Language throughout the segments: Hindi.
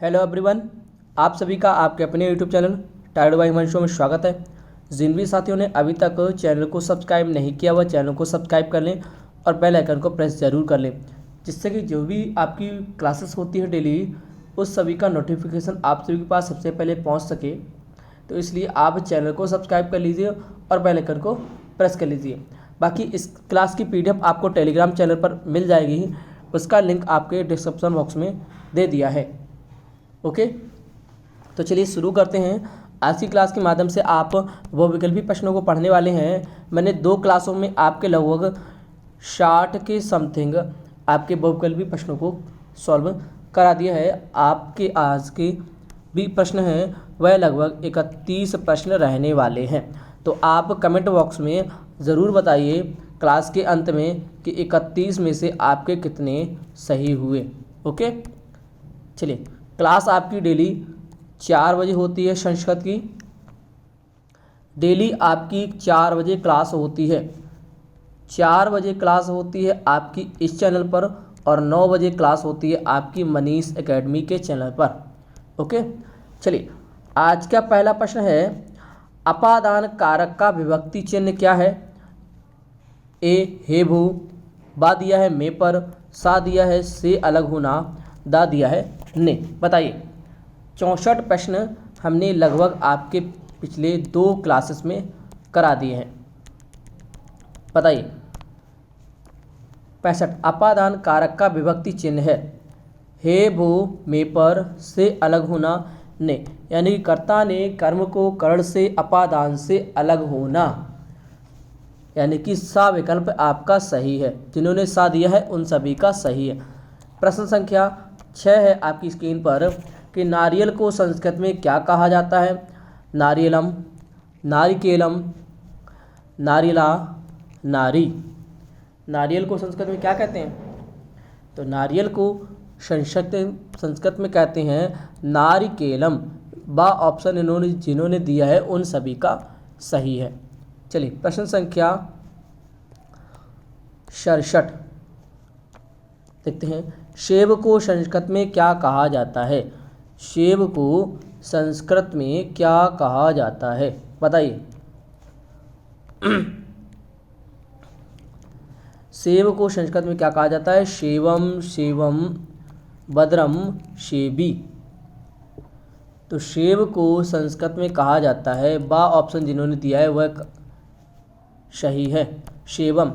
हेलो एवरीवन, आप सभी का आपके अपने YouTube channel tide by Himanshu में स्वागत है। जिन भी साथियों ने अभी तक चैनल को सब्सक्राइब नहीं किया वह चैनल को सब्सक्राइब कर लें और बेल आइकन को प्रेस जरूर कर लें, जिससे कि जो भी आपकी क्लासेस होती है डेली उस सभी का नोटिफिकेशन आप सभी के पास सबसे पहले पहुँच सके। तो इसलिए आप चैनल को सब्सक्राइब कर लीजिए और बेल आइकन को प्रेस कर लीजिए। बाकी इस क्लास की PDF आपको टेलीग्राम चैनल पर मिल जाएगी, उसका लिंक आपके डिस्क्रिप्शन बॉक्स में दे दिया है। ओके, तो चलिए शुरू करते हैं। आज की क्लास के माध्यम से आप वो विकल्पी प्रश्नों को पढ़ने वाले हैं। मैंने 2 क्लासों में आपके लगभग 60 के समथिंग आपके बहुविकल्पी प्रश्नों को सॉल्व करा दिया है। आपके आज के भी प्रश्न हैं वह लगभग 31 प्रश्न रहने वाले हैं। तो आप कमेंट बॉक्स में ज़रूर बताइए क्लास के अंत में कि 31 में से आपके कितने सही हुए। ओके, चलिए। क्लास आपकी डेली 4 बजे होती है। संस्कृत की डेली आपकी 4 बजे क्लास होती है। 4 बजे क्लास होती है आपकी इस चैनल पर और 9 बजे क्लास होती है आपकी मनीष एकेडमी के चैनल पर। ओके, चलिए। आज का पहला प्रश्न है, अपादान कारक का विभक्ति चिन्ह क्या है? ए हे भू, बा दिया है मे पर, सा दिया है से अलग होना, दा दिया है ने। बताइए। 64 प्रश्न हमने लगभग आपके पिछले 2 क्लासेस में करा दिए हैं। बताइए। 65 अपादान कारक का विभक्ति चिन्ह है हे भू मे पर, से अलग होना, ने। यानी कि कर्ता ने कर्म को कर्ण से अपादान से अलग होना, यानी कि सा विकल्प आपका सही है। जिन्होंने सा दिया है उन सभी का सही है। प्रश्न संख्या 6 है आपकी स्क्रीन पर कि नारियल को संस्कृत में क्या कहा जाता है? नारियलम, नारिकेलम, नारियला, नारी। नारियल को संस्कृत में क्या कहते हैं? तो नारियल को संस्कृत में कहते हैं नारिकेलम। बा ऑप्शन इन्होंने जिन्होंने दिया है उन सभी का सही है। चलिए, प्रश्न संख्या 67 देखते हैं। सेब को संस्कृत में क्या कहा जाता है? सेब को संस्कृत में क्या कहा जाता है? बताइए। सेब को संस्कृत में क्या कहा जाता है? सेवम, सेवम, भद्रम, सेबी। तो सेब को संस्कृत में कहा जाता है, बा ऑप्शन जिन्होंने दिया है वह सही है, सेवम।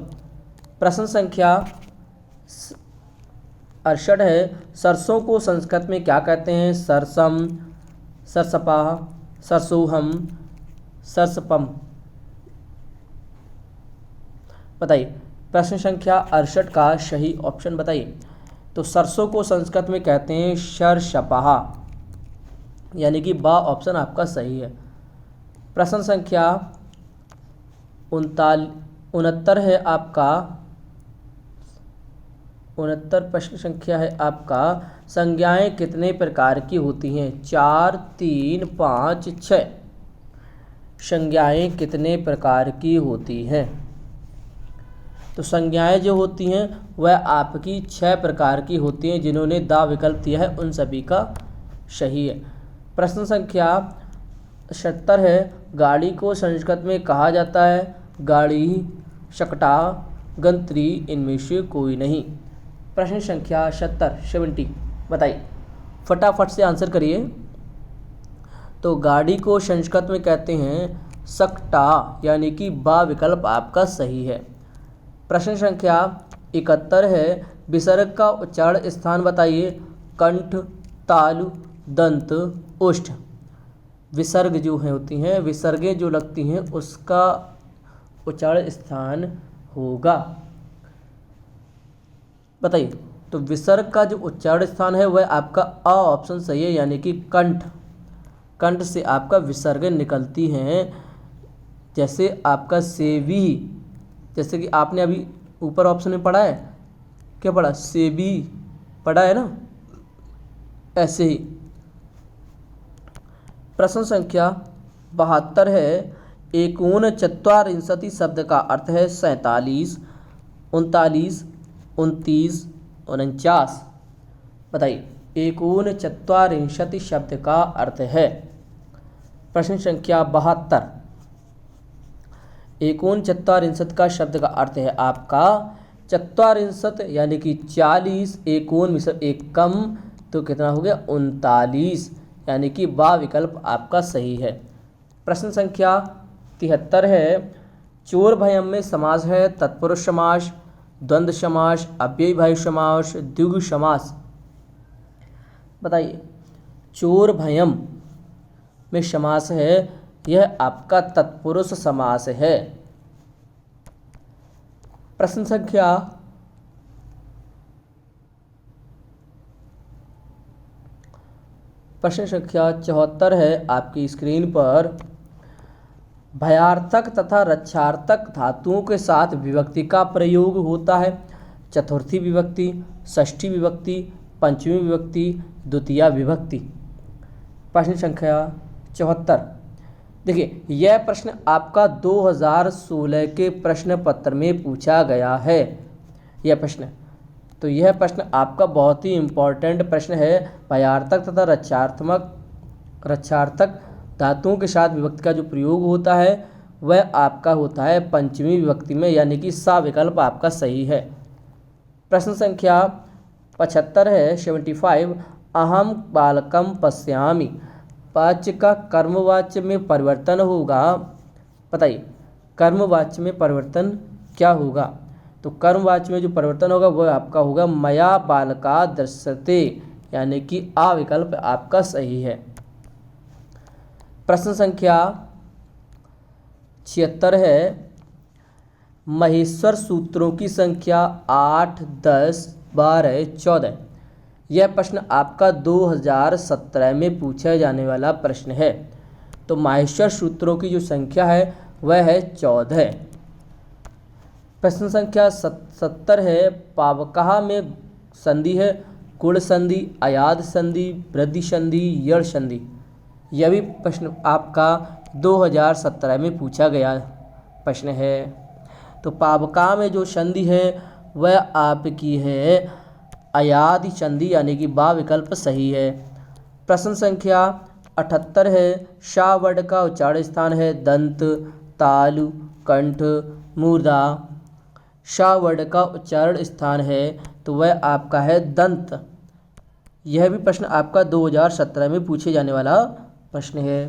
प्रश्न संख्या 68 है, सरसों को संस्कृत में क्या कहते हैं? सरसम, सरसपा, सरसोहम, सरसपम। बताइए। प्रश्न संख्या 68 का सही ऑप्शन बताइए। तो सरसों को संस्कृत में कहते हैं सरसपहा, यानी कि बा ऑप्शन आपका सही है। प्रश्न संख्या 69 है आपका 69 प्रश्न संख्या है आपका, संज्ञाएं कितने प्रकार की होती हैं? 4, 3, 5, 6। संज्ञाएं कितने प्रकार की होती हैं? तो संज्ञाएं जो होती हैं वह आपकी 6 प्रकार की होती हैं। जिन्होंने दा विकल्प दिया है उन सभी का सही है। प्रश्न संख्या 70 है, गाड़ी को संस्कृत में कहा जाता है? गाड़ी, शकटा, गंत्री, इनमें से कोई नहीं। प्रश्न संख्या 70 बताइए। फटाफट से आंसर करिए। तो गाड़ी को संस्कृत में कहते हैं सकटा, यानी कि बा विकल्प आपका सही है। प्रश्न संख्या 71 है, विसर्ग का उच्चारण स्थान बताइए? कंठ, तालु, दंत, ओष्ठ। विसर्ग जो है होती हैं, विसर्गें जो लगती हैं उसका उच्चारण स्थान होगा। बताइए। तो विसर्ग का जो उच्चारण स्थान है वह आपका अ ऑप्शन सही है, यानी कि कंठ। कंठ से आपका विसर्ग निकलती हैं। जैसे आपका सेवी, जैसे कि आपने अभी ऊपर ऑप्शन में पढ़ा है, क्या पढ़ा? सेबी पढ़ा है ना, ऐसे ही। प्रश्न संख्या 72 है, एकोनचत्वारिंशति शब्द का अर्थ है 47, 39, 29, 49। बताइए। एकोनचत्वारिंशत् शब्द का अर्थ है? प्रश्न संख्या 72। एकोनचत्वारिंशत् का शब्द का अर्थ है आपका चत्वारिंशत् यानी कि 40, एकोन मिश्र एक कम, तो कितना हो गया 39, यानी कि बा विकल्प आपका सही है। प्रश्न संख्या 73 है, चोर भयम में समास है तत्पुरुष समास, द्वंद्व समास, अव्ययीभावी समास, द्विगु समास। बताइए, चोर भयम में समास है, यह आपका तत्पुरुष समास है। प्रश्न संख्या 74 है आपकी स्क्रीन पर। भयार्थक तथा रक्षार्थक धातुओं के साथ विभक्ति का प्रयोग होता है। चतुर्थी विभक्ति, षष्ठी विभक्ति, पंचमी विभक्ति, द्वितीया विभक्ति। प्रश्न संख्या 74। देखिए, यह प्रश्न आपका 2016 के प्रश्न पत्र में पूछा गया है। यह प्रश्न आपका बहुत ही इम्पोर्टेंट प्रश्न है। भयार्थक तथा रक्षार्थक धातुओं के साथ विभक्ति का जो प्रयोग होता है वह आपका होता है पंचमी विभक्ति में, यानी कि सा विकल्प आपका सही है। प्रश्न संख्या 75 है, 75। अहम बालकम पश्यामि, वाच्य का कर्मवाच्य में परिवर्तन होगा। बताइए, कर्मवाच्य में परिवर्तन क्या होगा? तो कर्मवाच्य में जो परिवर्तन होगा वह आपका होगा मया बालका दृश्यते, यानी कि आ विकल्प आपका सही है। प्रश्न संख्या 76 है, महेश्वर सूत्रों की संख्या 8, 10, 12, 14। यह प्रश्न आपका 2017 में पूछा जाने वाला प्रश्न है। तो माहेश्वर सूत्रों की जो संख्या है वह है 14। प्रश्न संख्या 70 है, पावकः में संधि है गुण संधि, अयाद संधि, वृद्धि संधि, यड़ संधि। यह भी प्रश्न आपका 2017 में पूछा गया प्रश्न है। तो पावका में जो संधि है वह आपकी है अयादि संधि, यानी कि बा विकल्प सही है। प्रश्न संख्या 78 है, शा वर्ड का उच्चारण स्थान है दंत, तालु, कंठ, मूर्धा। शा वर्ड का उच्चारण स्थान है तो वह आपका है दंत। यह भी प्रश्न आपका 2017 में पूछे जाने वाला प्रश्न है।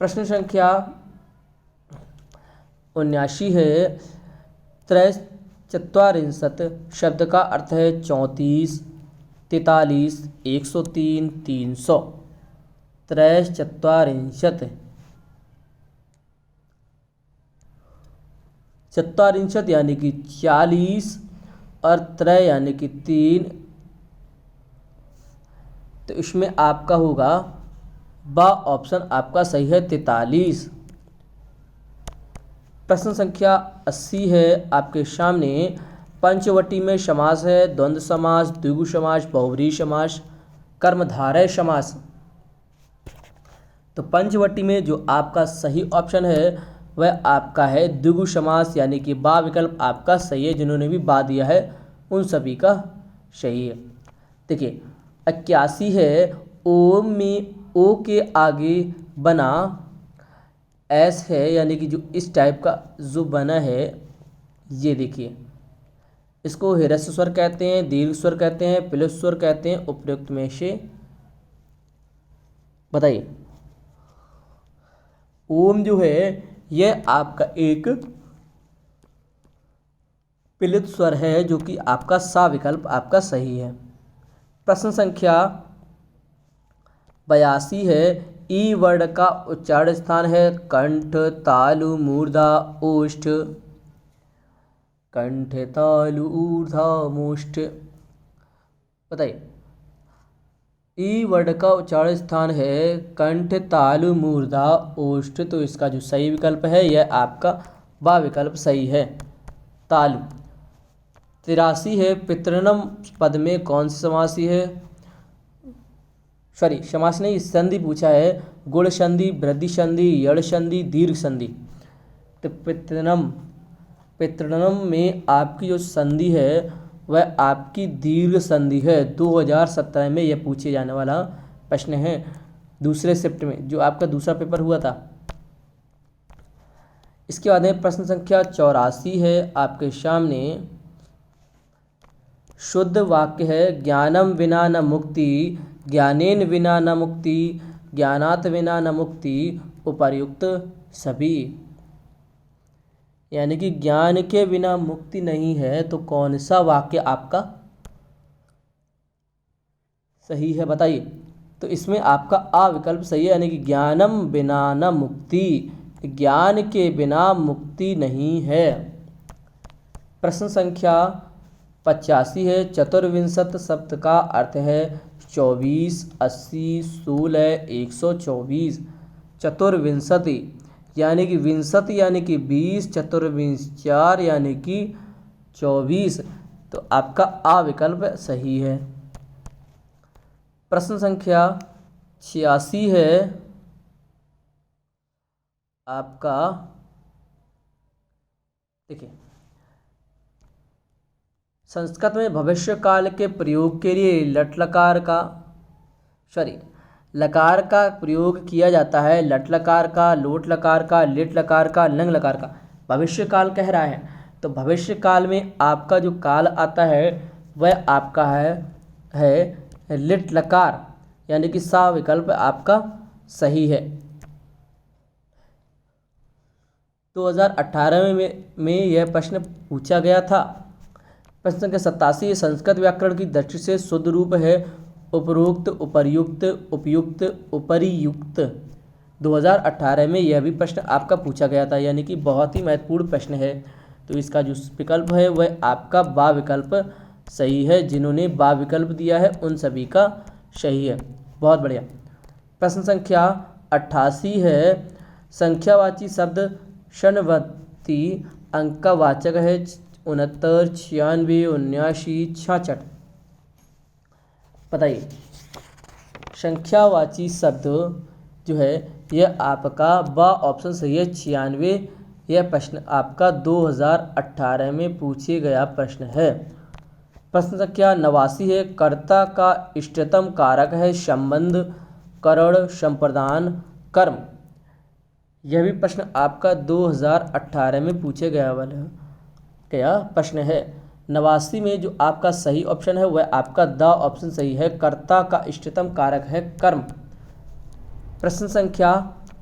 प्रश्न संख्या 79 है, त्रैश्चत्वारिंशत् शब्द का अर्थ है 34, 43, 103, 300। त्रैश्चत्वारिंशत्, चत्वारिंशत् यानी कि 40 और त्रय यानी कि 3, तो इसमें आपका होगा बा ऑप्शन आपका सही है 43। प्रश्न संख्या 80 है आपके सामने, पंचवटी में समास है द्वंद्व समास, द्विगु समास, बहुव्रीहि समास, कर्मधारय समास। तो पंचवटी में जो आपका सही ऑप्शन है वह आपका है द्विगु समास, यानी कि बा विकल्प आपका सही है। जिन्होंने भी बा दिया है उन सभी का सही है। देखिए, 81 है, ओम में ओ के आगे बना एस है, यानी कि जो इस टाइप का जो बना है, ये देखिए, इसको ह्रस्व स्वर कहते हैं, दीर्घ स्वर कहते हैं, प्लुत स्वर कहते हैं, उपयुक्त में से बताइए। ओम जो है यह आपका एक प्लुत स्वर है जो कि आपका सा विकल्प आपका सही है। प्रश्न संख्या 82 है, ई वर्ण का उच्चारण स्थान है कंठ, तालु, मूर्धा, ओष्ठ। कंठ, तालु, ऊर्ध्वा, मोष्ठ। बताइए, ई वर्ण का उच्चारण स्थान है कंठ, तालु, मूर्धा, ओष्ठ, तो इसका जो सही विकल्प है यह आपका बा विकल्प सही है, तालु। 83 है, पितृणम पद में कौन सी समासी है? सॉरी, समास नहीं, संधि पूछा है। गुण संधि, वृद्धि संधि, यड़ संधि, दीर्घ संधि। तो पितृणम में आपकी जो संधि है वह आपकी दीर्घ संधि है। 2017 में यह पूछे जाने वाला प्रश्न है, दूसरे शिफ्ट में जो आपका दूसरा पेपर हुआ था। इसके बाद में प्रश्न संख्या 84 है आपके सामने। शुद्ध वाक्य है, ज्ञानम विना न मुक्ति, ज्ञानेन विना न मुक्ति, ज्ञानात विना न मुक्ति, उपर्युक्त सभी। यानी कि ज्ञान के बिना मुक्ति नहीं है, तो कौन सा वाक्य आपका सही है बताइए। तो इसमें आपका आ विकल्प सही है, यानी कि ज्ञानम बिना न मुक्ति, ज्ञान के बिना मुक्ति नहीं है। प्रश्न संख्या 85 है, चतुर्विंशत शब्द का अर्थ है 24, 80, 16, 124। चतुर्विंशति यानी कि विंशति यानी कि 20, चतुर्विंश 4 यानी कि 24। तो आपका आ विकल्प सही है। प्रश्न संख्या 86 है आपका, देखिए, संस्कृत में भविष्य काल के प्रयोग के लिए लकार का प्रयोग किया जाता है। लट लकार का, लोट लकार का, लिट लकार का, लंग लकार का। भविष्य काल कह रहा है, तो भविष्य काल में आपका जो काल आता है वह आपका है लिट लकार, यानी कि सा विकल्प आपका सही है। 2018 में यह प्रश्न पूछा गया था। प्रश्न संख्या 87, संस्कृत व्याकरण की दृष्टि से शुद्ध रूप है उपरोक्त, उपर्युक्त, उपयुक्त, उपरियुक्त। 2018 में यह भी प्रश्न आपका पूछा गया था, यानी कि बहुत ही महत्वपूर्ण प्रश्न है। तो इसका जो विकल्प है वह आपका बा विकल्प सही है। जिन्होंने बा विकल्प दिया है उन सभी का सही है। बहुत बढ़िया। प्रश्न संख्या 88 है, संख्यावाची शब्द षण्वती अंक का वाचक है 69, 96, 79, 66। बताइए, संख्यावाची शब्द जो है यह आपका ब ऑप्शन सही है 96। यह प्रश्न आपका 2018 में पूछे गया प्रश्न है। प्रश्न संख्या 89 है, कर्ता का इष्टतम कारक है संबंध, करण, संप्रदान, कर्म। यह भी प्रश्न आपका 2018 में पूछे गया प्रश्न है। 89 में जो आपका सही ऑप्शन है वह आपका द ऑप्शन सही है, कर्ता का इष्टतम कारक है कर्म। प्रश्न संख्या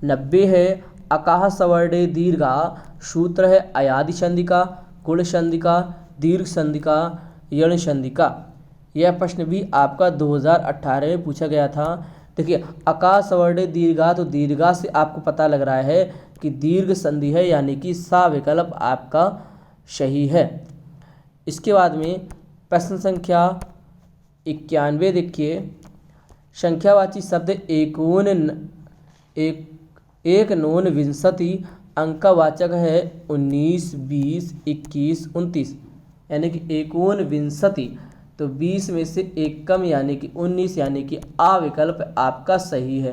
90 है, अकाह सवर्णे दीर्घा सूत्र है अयादि संधि का, गुण संधि का, दीर्घ संधि का, यण संधि का। यह प्रश्न भी आपका 2018 में पूछा गया था। देखिए, अकाह सवर्णे दीर्घा, तो दीर्घा से आपको पता लग रहा है कि दीर्घ संधि है, यानी कि सा विकल्प आपका सही है। इसके बाद में प्रश्न संख्या 91 देखिए, संख्यावाची शब्द एक नोन विंशति अंक का वाचक है 19, 20, 21, 29। यानी कि एकोन विंशति, तो 20 में से एक कम यानी कि 19, यानी कि आ विकल्प आपका सही है।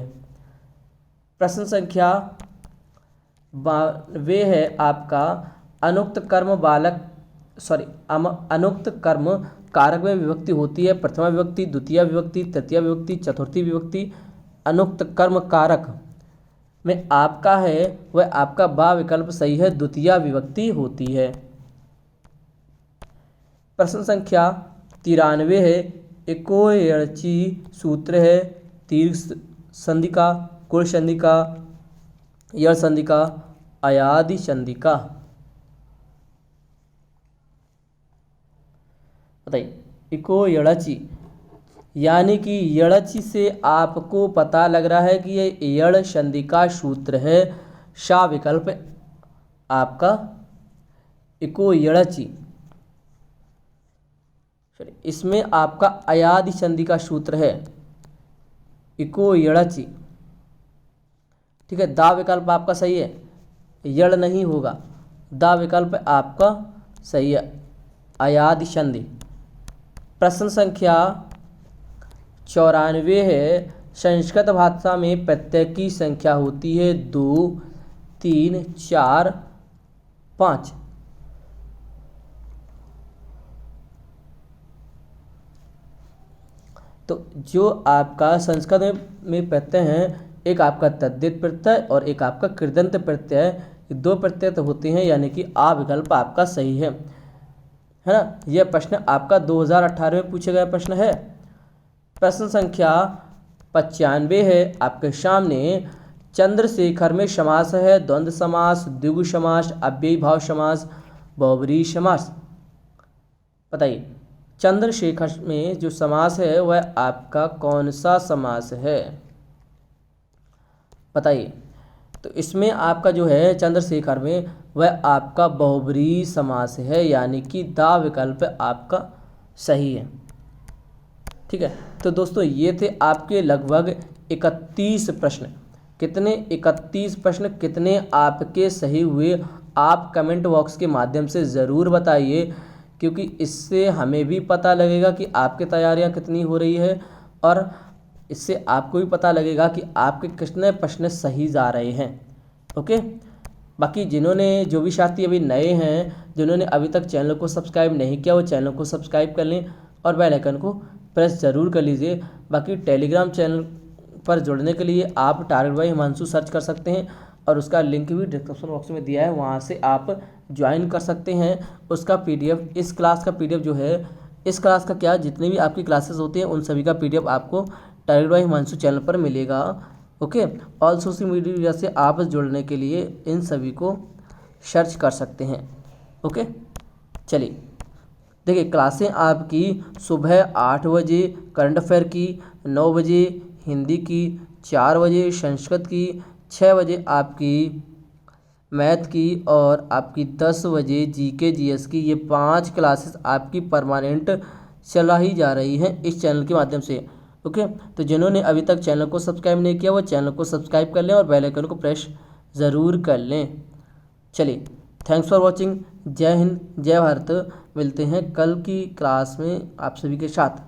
प्रश्न संख्या 92 है आपका, अनुक्त कर्म कारक में विभक्ति होती है प्रथमा विभक्ति, द्वितीय विभक्ति, तृतीय विभक्ति, चतुर्थी विभक्ति। अनुक्त कर्म कारक में आपका है वह आपका बा विकल्प सही है, द्वितीय विभक्ति होती है। प्रश्न संख्या 93 है, एको यणचि सूत्र है दीर्घ संधि का, कुल संधि का, यण संधि का, अयादि संधि का। बताइए, इको यणचि यानी कि यणचि से आपको पता लग रहा है कि ये यण संधि का सूत्र है। शा विकल्प आपका इको यणचि, इसमें आपका अयादि संधि का सूत्र है इको यणचि। ठीक है, दा विकल्प आपका सही है, यण नहीं होगा, दा विकल्प आपका सही है, अयादि संधि। प्रश्न संख्या 94 है, संस्कृत भाषा में प्रत्यय की संख्या होती है 2, 3, 4, 5। तो जो आपका संस्कृत में प्रत्यय हैं, एक आपका तद्धित प्रत्यय और एक आपका कृदंत प्रत्यय, ये दो प्रत्यय तो होते हैं, यानी कि आ विकल्प आपका सही है ना। यह प्रश्न आपका 2018 में पूछा गया प्रश्न है। प्रश्न संख्या 95 है आपके सामने। चंद्रशेखर में समास है द्वंद्व समास, द्विगु समास, अव्ययी भाव समास, बहुब्रीहि समास। बताइए चंद्रशेखर में जो समास है वह आपका कौन सा समास है? बताइए। तो इसमें आपका जो है चंद्रशेखर में वह आपका बहुब्रीहि समास है, यानी कि दा विकल्प आपका सही है। ठीक है, तो दोस्तों ये थे आपके लगभग 31 प्रश्न। कितने 31 प्रश्न कितने आपके सही हुए, आप कमेंट बॉक्स के माध्यम से ज़रूर बताइए, क्योंकि इससे हमें भी पता लगेगा कि आपकी तैयारियां कितनी हो रही है, और इससे आपको भी पता लगेगा कि आपके कितने प्रश्न सही जा रहे हैं। ओके, बाकी जिन्होंने जो भी साथी अभी नए हैं, जिन्होंने अभी तक चैनल को सब्सक्राइब नहीं किया, वो चैनल को सब्सक्राइब कर लें और बेल आइकन को प्रेस ज़रूर कर लीजिए। बाकी टेलीग्राम चैनल पर जुड़ने के लिए आप टारगेट बाय हिमांशु सर्च कर सकते हैं, और उसका लिंक भी डिस्क्रिप्शन बॉक्स में दिया है, वहाँ से आप ज्वाइन कर सकते हैं। उसका पीडीएफ, इस क्लास का पीडीएफ जो है, इस क्लास का क्या, जितनी भी आपकी क्लासेस होती हैं उन सभी का पीडीएफ आपको टारगेट बाय हिमांशु चैनल पर मिलेगा। ओके, ऑल सोशल मीडिया से आप जुड़ने के लिए इन सभी को सर्च कर सकते हैं। ओके, चलिए देखिए, क्लासें आपकी सुबह 8 बजे करंट अफेयर की, 9 बजे हिंदी की, 4 बजे संस्कृत की, 6 बजे आपकी मैथ की, और आपकी 10 बजे जीके जीएस की। ये 5 क्लासेस आपकी परमानेंट चलाई जा रही हैं इस चैनल के माध्यम से। ओके, तो जिन्होंने अभी तक चैनल को सब्सक्राइब नहीं किया वो चैनल को सब्सक्राइब कर लें और बेल आइकन को प्रेस ज़रूर कर लें। चलिए, थैंक्स फॉर वॉचिंग। जय हिंद, जय भारत। मिलते हैं कल की क्लास में आप सभी के साथ।